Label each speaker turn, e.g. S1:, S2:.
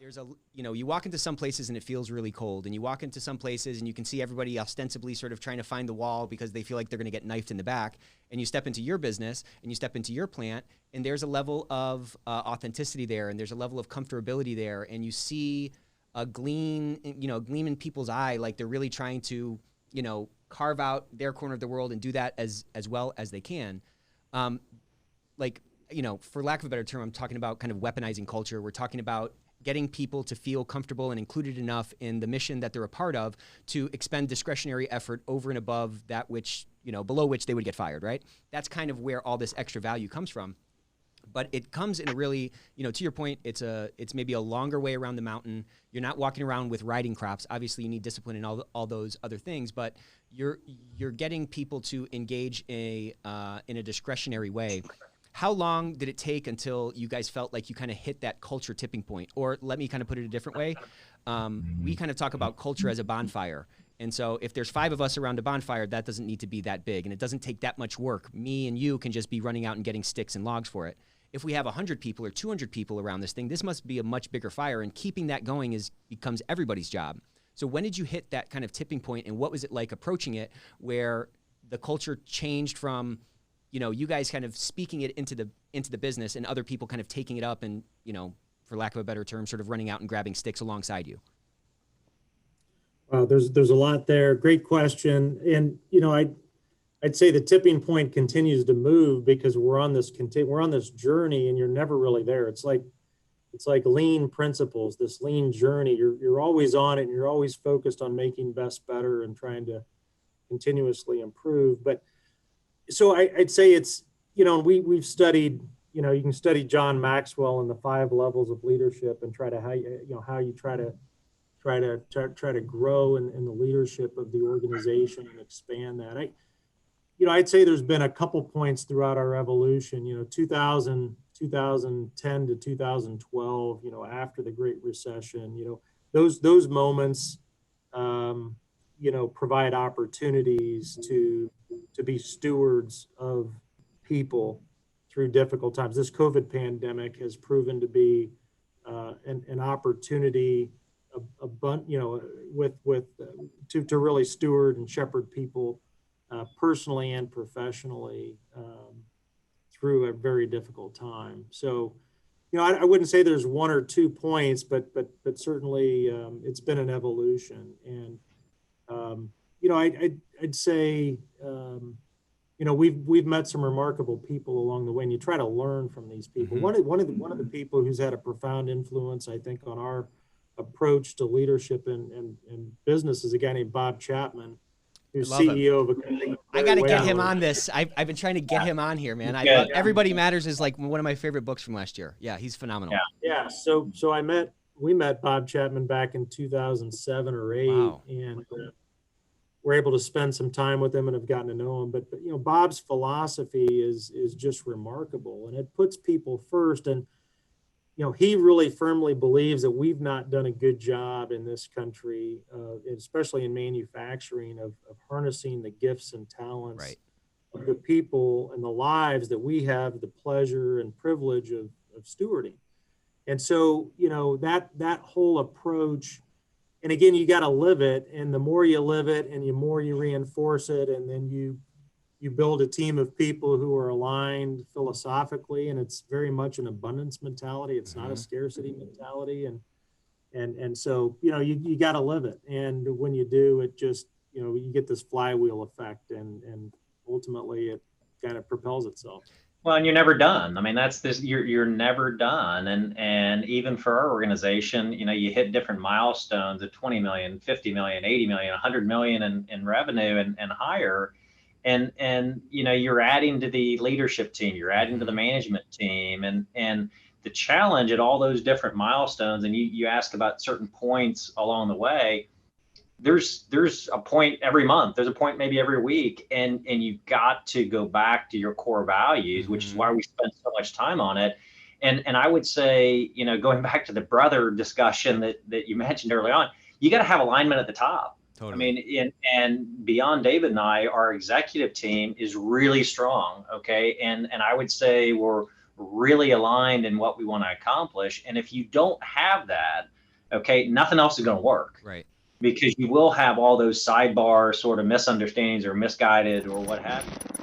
S1: there's a, you walk into some places and it feels really cold, and you walk into some places and you can see everybody ostensibly sort of trying to find the wall because they feel like they're going to get knifed in the back. And you step into your business and you step into your plant, and there's a level of authenticity there, and there's a level of comfortability there, and you see a gleam in people's eye, like they're really trying to, carve out their corner of the world and do that as well as they can. For lack of a better term, I'm talking about kind of weaponizing culture. We're talking about getting people to feel comfortable and included enough in the mission that they're a part of to expend discretionary effort over and above that which, below which they would get fired, right? That's kind of where all this extra value comes from. But it comes in a really, to your point, it's maybe a longer way around the mountain. You're not walking around with riding crops. Obviously, you need discipline and all those other things, but you're getting people to engage in a discretionary way. How long did it take until you guys felt like you kind of hit that culture tipping point? Or let me kind of put it a different way. We kind of talk about culture as a bonfire. And so if there's 5 of us around a bonfire, that doesn't need to be that big, and it doesn't take that much work. Me and you can just be running out and getting sticks and logs for it. If we have 100 people or 200 people around this thing, this must be a much bigger fire, and keeping that going becomes everybody's job. So when did you hit that kind of tipping point, and what was it like approaching it where the culture changed from, you guys kind of speaking it into the business and other people kind of taking it up and, for lack of a better term, sort of running out and grabbing sticks alongside you?
S2: Wow, there's a lot there. Great question. And, I'd say the tipping point continues to move because we're on this journey, and you're never really there. It's like lean principles, this lean journey. You're always on it, and you're always focused on making best better and trying to continuously improve. But so I'd say it's, we've studied, you can study John Maxwell and the 5 levels of leadership and try to how you try to grow in the leadership of the organization and expand that. I'd say there's been a couple points throughout our evolution, 2010 to 2012, after the Great Recession, those moments, provide opportunities to be stewards of people through difficult times. This COVID pandemic has proven to be an opportunity, to really steward and shepherd people personally and professionally through a very difficult time. So, I wouldn't say there's 1 or 2 points, but certainly it's been an evolution. And I'd say we've met some remarkable people along the way, and you try to learn from these people. Mm-hmm. One of the people who's had a profound influence, I think, on our approach to leadership and business is a guy named Bob Chapman, who's CEO of a company.
S1: I got to get him on this. I've been trying to get him on here, man. Everybody Matters is like one of my favorite books from last year. Yeah, he's phenomenal.
S2: Yeah. So we met Bob Chapman back in 2007 or 8, wow. And we're able to spend some time with him and have gotten to know him. But Bob's philosophy is just remarkable, and it puts people first. And he really firmly believes that we've not done a good job in this country, especially in manufacturing, of harnessing the gifts and talents
S1: right.
S2: of the people and the lives that we have the pleasure and privilege of stewarding. And so, that whole approach, and again, you got to live it. And the more you live it and the more you reinforce it, and then you build a team of people who are aligned philosophically, and it's very much an abundance mentality. It's not a scarcity mentality. And so, you got to live it. And when you do, it just, you get this flywheel effect, and ultimately it kind of propels itself.
S3: Well, and you're never done. I mean, you're never done. And even for our organization, you hit different milestones of 20 million, 50 million, 80 million, 100 million in revenue and higher. And you're adding to the leadership team, you're adding to the management team, and the challenge at all those different milestones. And you ask about certain points along the way. There's a point every month, there's a point maybe every week, and you've got to go back to your core values, which is why we spend so much time on it. And I would say, going back to the brother discussion that you mentioned early on, you got to have alignment at the top. Totally. I mean, and beyond David and I, our executive team is really strong. Okay. And I would say we're really aligned in what we want to accomplish. And if you don't have that, okay, nothing else is going to work.
S1: Right.
S3: Because you will have all those sidebar sort of misunderstandings or misguided or what have you.